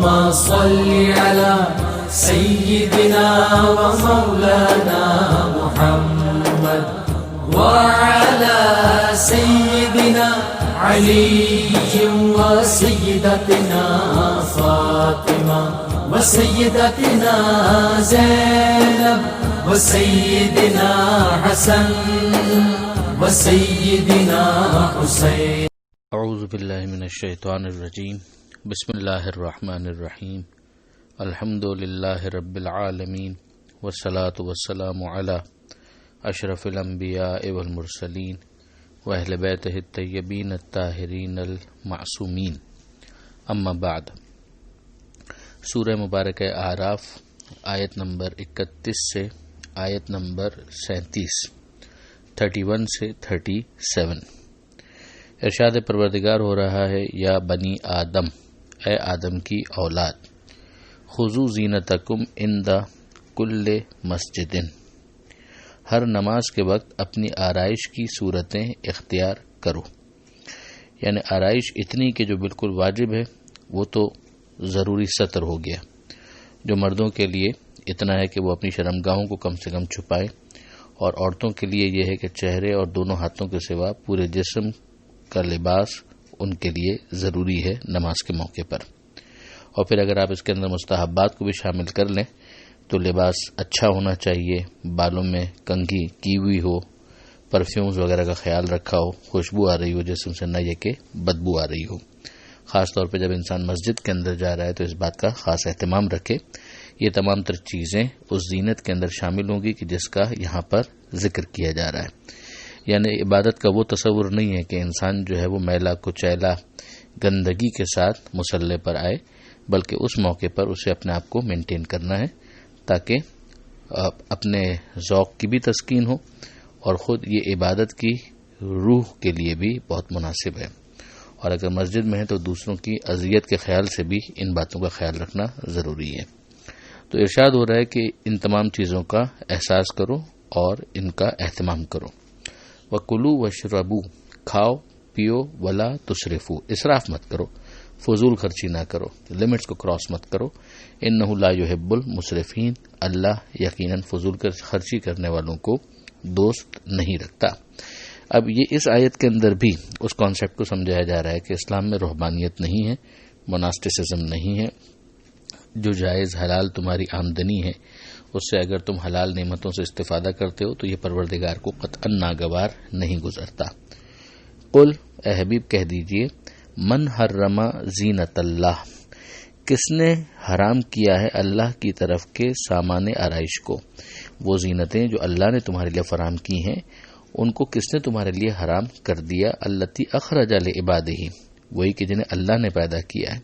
اللهم صل على سيدنا ومولانا محمد وعلى سيدنا علي وسيدتنا فاطمة وسيدتنا زينب وسيدنا حسن وسيدنا حسين. اعوذ باللہ من الشیطان الرجیم. بسم اللہ الرحمن الرحیم. الحمد للہ رب العالمین والصلاة والسلام علی اشرف الانبیاء والمرسلین واہل بیتہ الطیبین الطاہرین المعصومین. اما بعد. سورہ مبارکہ اعراف آیت نمبر 31 سے آیت نمبر 37، 31 سے 37. ارشاد پروردگار ہو رہا ہے، یا بنی آدم، اے آدم کی اولاد، خذوا زینتکم عند کل مسجد، ہر نماز کے وقت اپنی آرائش کی صورتیں اختیار کرو. یعنی آرائش اتنی کہ جو بالکل واجب ہے وہ تو ضروری ستر ہو گیا. جو مردوں کے لیے اتنا ہے کہ وہ اپنی شرمگاہوں کو کم سے کم چھپائیں، اور عورتوں کے لیے یہ ہے کہ چہرے اور دونوں ہاتھوں کے سوا پورے جسم کا لباس ان کے لیے ضروری ہے نماز کے موقع پر. اور پھر اگر آپ اس کے اندر مستحبات کو بھی شامل کر لیں تو لباس اچھا ہونا چاہیے، بالوں میں کنگھی کی ہوئی ہو، پرفیومز وغیرہ کا خیال رکھا ہو، خوشبو آ رہی ہو جسم سے، نہ یہ کہ بدبو آ رہی ہو. خاص طور پہ جب انسان مسجد کے اندر جا رہا ہے تو اس بات کا خاص اہتمام رکھے. یہ تمام تر چیزیں اس زینت کے اندر شامل ہوں گی کہ جس کا یہاں پر ذکر کیا جا رہا ہے. یعنی عبادت کا وہ تصور نہیں ہے کہ انسان جو ہے وہ میلا کچیلا گندگی کے ساتھ مصلی پر آئے، بلکہ اس موقع پر اسے اپنے آپ کو مینٹین کرنا ہے تاکہ اپنے ذوق کی بھی تسکین ہو اور خود یہ عبادت کی روح کے لیے بھی بہت مناسب ہے. اور اگر مسجد میں ہے تو دوسروں کی اذیت کے خیال سے بھی ان باتوں کا خیال رکھنا ضروری ہے. تو ارشاد ہو رہا ہے کہ ان تمام چیزوں کا احساس کرو اور ان کا اہتمام کرو. وَكُلُوا وَاشْرَبُوا، کھاؤ پیو، ولا تسرفوا، اسراف مت کرو، فضول خرچی نہ کرو، لمٹس کو کراس مت کرو. انہ لا يحب المسرفین، اللہ یقیناً فضول خرچی کرنے والوں کو دوست نہیں رکھتا. اب یہ اس آیت کے اندر بھی اس کانسیپٹ کو سمجھایا جا رہا ہے کہ اسلام میں رہبانیت نہیں ہے، مناسٹسزم نہیں ہے. جو جائز حلال تمہاری آمدنی ہے اس سے اگر تم حلال نعمتوں سے استفادہ کرتے ہو تو یہ پروردگار کو قطعاً ناگوار نہیں گزرتا. قل، اے حبیب کہہ دیجئے، من حرم زینت اللہ، کس نے حرام کیا ہے اللہ کی طرف کے سامان آرائش کو. وہ زینتیں جو اللہ نے تمہارے لیے فراہم کی ہیں ان کو کس نے تمہارے لیے حرام کر دیا. اللتی اخرج لعبادہ، وہی کہ جنہیں اللہ نے پیدا کیا ہے.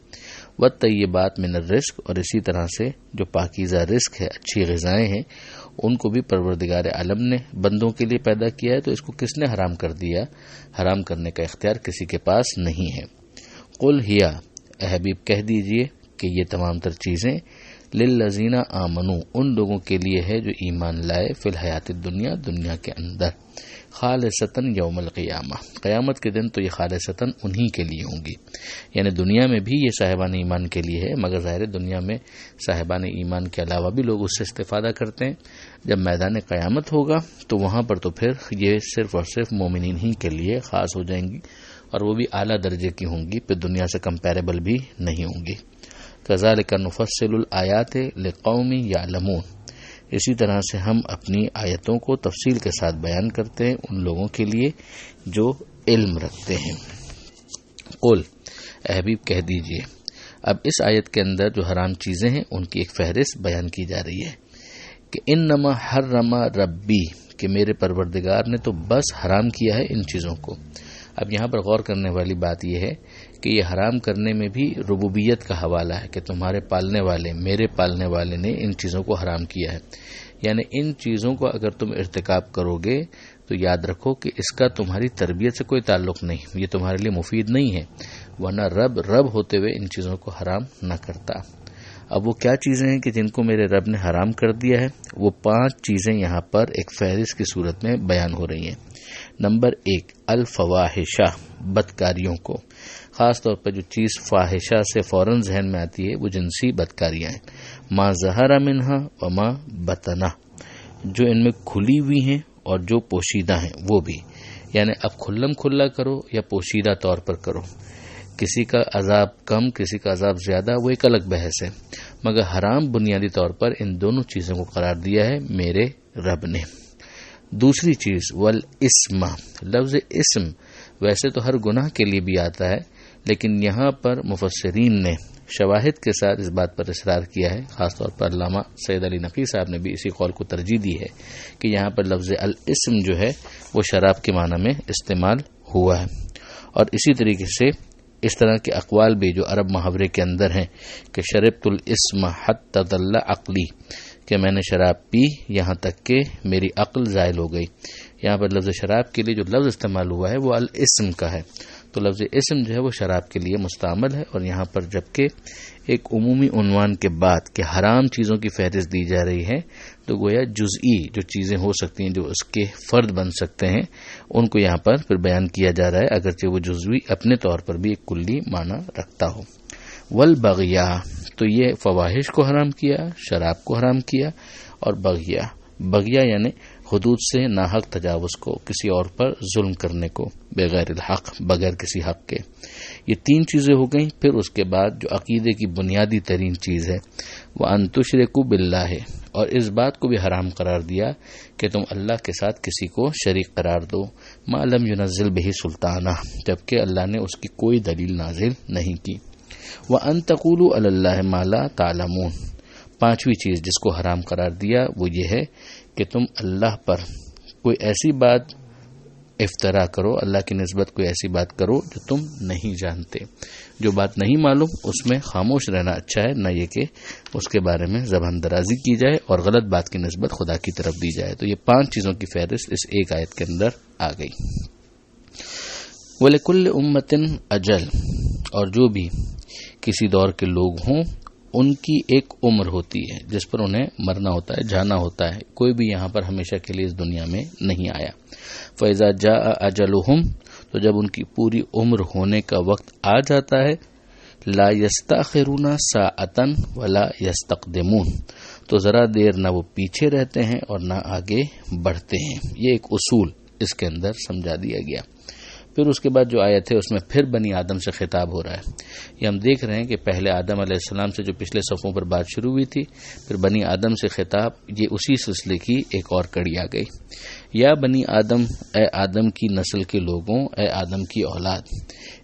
والطیبات من الرزق، اور اسی طرح سے جو پاکیزہ رزق ہے، اچھی غذائیں ہیں، ان کو بھی پروردگار عالم نے بندوں کے لیے پیدا کیا ہے. تو اس کو کس نے حرام کر دیا؟ حرام کرنے کا اختیار کسی کے پاس نہیں ہے. قل ہیا، اے حبیب کہہ دیجئے کہ یہ تمام تر چیزیں للذین آمنوا، ان لوگوں کے لیے ہے جو ایمان لائے، فی الحیات الدنیا، دنیا کے اندر، خالصتاً یوم القیامہ، قیامت کے دن تو یہ خالصتاً انہی کے لیے ہوں گی. یعنی دنیا میں بھی یہ صاحبان ایمان کے لیے ہے، مگر ظاہر دنیا میں صاحبان ایمان کے علاوہ بھی لوگ اس سے استفادہ کرتے ہیں. جب میدان قیامت ہوگا تو وہاں پر تو پھر یہ صرف اور صرف مومنین ہی کے لیے خاص ہو جائیں گی، اور وہ بھی اعلیٰ درجے کی ہوں گی، پھر دنیا سے کمپیریبل بھی نہیں ہوں گی. کذالک نفصل الآیات لقوم یعلمون، اسی طرح سے ہم اپنی آیتوں کو تفصیل کے ساتھ بیان کرتے ہیں ان لوگوں کے لیے جو علم رکھتے ہیں. قل، اے حبیب کہہ دیجئے. اب اس آیت کے اندر جو حرام چیزیں ہیں ان کی ایک فہرست بیان کی جا رہی ہے کہ انما حرم ربی، کہ میرے پروردگار نے تو بس حرام کیا ہے ان چیزوں کو. اب یہاں پر غور کرنے والی بات یہ ہے کہ یہ حرام کرنے میں بھی ربوبیت کا حوالہ ہے کہ تمہارے پالنے والے، میرے پالنے والے نے ان چیزوں کو حرام کیا ہے. یعنی ان چیزوں کو اگر تم ارتکاب کرو گے تو یاد رکھو کہ اس کا تمہاری تربیت سے کوئی تعلق نہیں، یہ تمہارے لیے مفید نہیں ہے، ورنہ رب ہوتے ہوئے ان چیزوں کو حرام نہ کرتا. اب وہ کیا چیزیں ہیں کہ جن کو میرے رب نے حرام کر دیا ہے؟ وہ 5 چیزیں یہاں پر ایک فہرست کی صورت میں بیان ہو رہی ہیں. نمبر 1، الفواحشہ، بدکاریوں کو، خاص طور پر جو چیز فاحشہ سے فوراً ذہن میں آتی ہے وہ جنسی بدکاریاں ہیں. ما ظہر منہا وما بطنہ، جو ان میں کھلی ہوئی ہیں اور جو پوشیدہ ہیں وہ بھی. یعنی اب کھلم کھلا کرو یا پوشیدہ طور پر کرو، کسی کا عذاب کم کسی کا عذاب زیادہ وہ ایک الگ بحث ہے، مگر حرام بنیادی طور پر ان دونوں چیزوں کو قرار دیا ہے میرے رب نے. دوسری چیز والاسم، لفظ اسم ویسے تو ہر گناہ کے لیے بھی آتا ہے، لیکن یہاں پر مفسرین نے شواہد کے ساتھ اس بات پر اصرار کیا ہے، خاص طور پر علامہ سید علی نقی صاحب نے بھی اسی قول کو ترجیح دی ہے کہ یہاں پر لفظ الاسم جو ہے وہ شراب کے معنی میں استعمال ہوا ہے. اور اسی طریقے سے اس طرح کے اقوال بھی جو عرب محاورے کے اندر ہیں کہ شربت الاسم حتی ضل عقلی، کہ میں نے شراب پی یہاں تک کہ میری عقل زائل ہو گئی. یہاں پر لفظ شراب کے لیے جو لفظ استعمال ہوا ہے وہ الاسم کا ہے، تو لفظ اسم جو ہے وہ شراب کے لیے مستعمل ہے. اور یہاں پر جبکہ ایک عمومی عنوان کے بعد کہ حرام چیزوں کی فہرست دی جا رہی ہے، تو گویا جزئی جو چیزیں ہو سکتی ہیں جو اس کے فرد بن سکتے ہیں ان کو یہاں پر پھر بیان کیا جا رہا ہے، اگرچہ وہ جزوی اپنے طور پر بھی ایک کلی معنی رکھتا ہو. والبغیہ، تو یہ فواحش کو حرام کیا، شراب کو حرام کیا. اور بغیہ یعنی حدود سے ناحق تجاوز کو، کسی اور پر ظلم کرنے کو بغیر الحق، بغیر کسی حق کے. یہ تین چیزیں ہو گئیں. پھر اس کے بعد جو عقیدے کی بنیادی ترین چیز ہے وَأَن تُشْرِكُوا بِاللَّهِ، اور اس بات کو بھی حرام قرار دیا کہ تم اللہ کے ساتھ کسی کو شریک قرار دو، مَا لَمْ يُنَزِّلْ بِهِ سُلْطَانًا، جبکہ اللہ نے اس کی کوئی دلیل نازل نہیں کی. وَأَن تَقُولُوا عَلَى اللَّهِ مَا لَا تَعْلَمُونَ، پانچویں چیز جس کو حرام قرار دیا وہ یہ ہے کہ تم اللہ پر کوئی ایسی بات افترا کرو، اللہ کی نسبت کوئی ایسی بات کرو جو تم نہیں جانتے. جو بات نہیں معلوم اس میں خاموش رہنا اچھا ہے، نہ یہ کہ اس کے بارے میں زبان درازی کی جائے اور غلط بات کی نسبت خدا کی طرف دی جائے. تو یہ پانچ چیزوں کی فہرست اس ایک آیت کے اندر آ گئی. وَلِكُلِّ أُمَّةٍ أَجَلٌ، اور جو بھی کسی دور کے لوگ ہوں ان کی ایک عمر ہوتی ہے جس پر انہیں مرنا ہوتا ہے، جانا ہوتا ہے. کوئی بھی یہاں پر ہمیشہ کے لیے اس دنیا میں نہیں آیا. فَإِذَا جَاءَ أَجَلُهُمْ، تو جب ان کی پوری عمر ہونے کا وقت آ جاتا ہے، لَا يَسْتَأْخِرُونَ سَاعَةً وَلَا يَسْتَقْدِمُونَ، تو ذرا دیر نہ وہ پیچھے رہتے ہیں اور نہ آگے بڑھتے ہیں. یہ ایک اصول اس کے اندر سمجھا دیا گیا. پھر اس کے بعد جو آیت ہے اس میں پھر بنی آدم سے خطاب ہو رہا ہے. یہ ہم دیکھ رہے ہیں کہ پہلے آدم علیہ السلام سے جو پچھلے صفوں پر بات شروع ہوئی تھی، پھر بنی آدم سے خطاب، یہ اسی سلسلے کی ایک اور کڑی آ گئی. یا بنی آدم، اے آدم کی نسل کے لوگوں، اے آدم کی اولاد،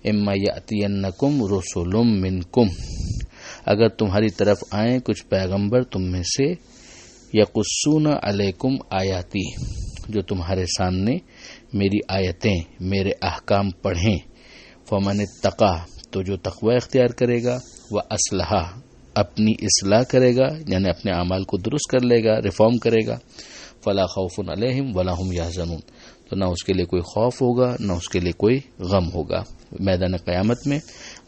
اما یأتینکم رسول منکم، اگر تمہاری طرف آئیں کچھ پیغمبر تم میں سے، یقصون علیکم آیاتی، جو تمہارے سامنے میری آیتیں، میرے احکام پڑھیں، فمن اتقا، تو جو تقوی اختیار کرے گا، واصلح، اپنی اصلاح کرے گا یعنی اپنے اعمال کو درست کر لے گا، ریفارم کرے گا، فلا خوف علیہم ولا هم یحزنون، تو نہ اس کے لیے کوئی خوف ہوگا نہ اس کے لیے کوئی غم ہوگا. میدان قیامت میں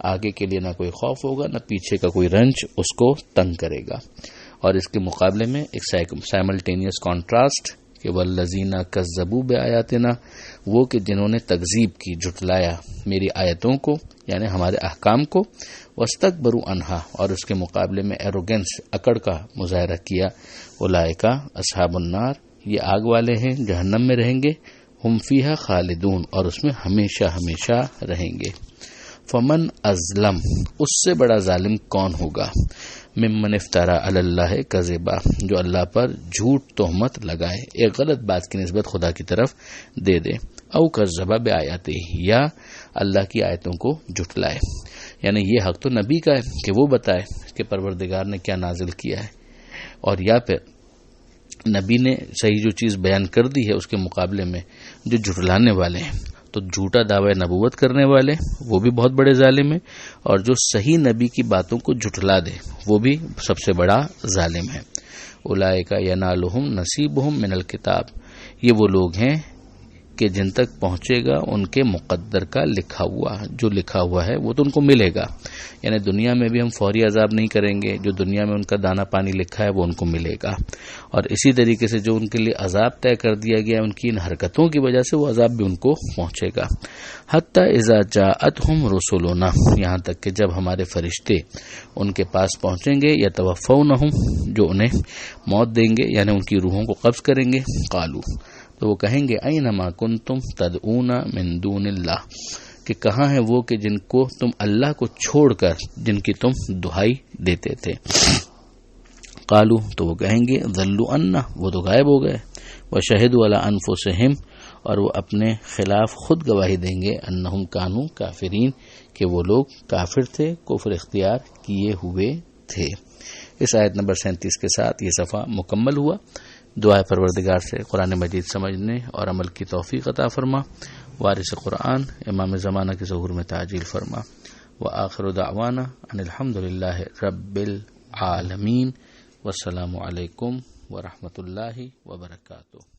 آگے کے لیے نہ کوئی خوف ہوگا نہ پیچھے کا کوئی رنج اس کو تنگ کرے گا. اور اس کے مقابلے میں ایک سائملٹینیس کانٹراسٹ کہ والذین کذبوا بآیاتنا، وہ کہ جنہوں نے تکذیب کی، جھٹلایا میری آیتوں کو یعنی ہمارے احکام کو، واستکبروا عنہا، اور اس کے مقابلے میں ایروگنس، اکڑ کا مظاہرہ کیا، اولئک اصحاب النار، یہ آگ والے ہیں، جہنم میں رہیں گے، ہم فیہا خالدون، اور اس میں ہمیشہ ہمیشہ رہیں گے. فمن ازلم، اس سے بڑا ظالم کون ہوگا، ممن افترا علی اللہ کذبا، جو اللہ پر جھوٹ تہمت لگائے، ایک غلط بات کی نسبت خدا کی طرف دے دے، او کذب بآیاتہ، یا اللہ کی آیتوں کو جھٹلائے. یعنی یہ حق تو نبی کا ہے کہ وہ بتائے کہ پروردگار نے کیا نازل کیا ہے، اور یا پھر نبی نے صحیح جو چیز بیان کر دی ہے اس کے مقابلے میں جو جھٹلانے والے ہیں، تو جھوٹا دعوی نبوت کرنے والے وہ بھی بہت بڑے ظالم ہیں، اور جو صحیح نبی کی باتوں کو جھٹلا دے وہ بھی سب سے بڑا ظالم ہے. اولئک ینالہم نصیبہم من الکتاب، یہ وہ لوگ ہیں کہ جن تک پہنچے گا ان کے مقدر کا لکھا ہوا، جو لکھا ہوا ہے وہ تو ان کو ملے گا. یعنی دنیا میں بھی ہم فوری عذاب نہیں کریں گے، جو دنیا میں ان کا دانہ پانی لکھا ہے وہ ان کو ملے گا. اور اسی طریقے سے جو ان کے لیے عذاب طے کر دیا گیا ان کی ان حرکتوں کی وجہ سے وہ عذاب بھی ان کو پہنچے گا. حتی اذا جاءتہم رسلنا، یہاں تک کہ جب ہمارے فرشتے ان کے پاس پہنچیں گے، یتوفونہم، جو انہیں موت دیں گے یعنی ان کی روحوں کو قبض کریں گے. قالو، تو وہ کہیں گے اینما کنتم تدعون من دون اللہ، کہ کہاں ہے وہ کہ جن کو تم اللہ کو چھوڑ کر جن کی تم دہائی دیتے تھے. قالو، تو وہ کہیں گے ضلوا عنا، وہ تو غائب ہو گئے. وشہدوا علی انفسہم، اور وہ اپنے خلاف خود گواہی دیں گے، انہم کانوا کافرین، کہ وہ لوگ کافر تھے، کفر اختیار کیے ہوئے تھے. اس آیت نمبر 37 کے ساتھ یہ صفحہ مکمل ہوا. دعا پروردگار سے قرآن مجید سمجھنے اور عمل کی توفیق عطا فرما. وارث قرآن امام زمانہ کے ظہور میں تعجیل فرما. وآخر دعوانا ان الحمد للہ رب العالمین. والسلام علیکم ورحمۃ اللہ وبرکاتہ.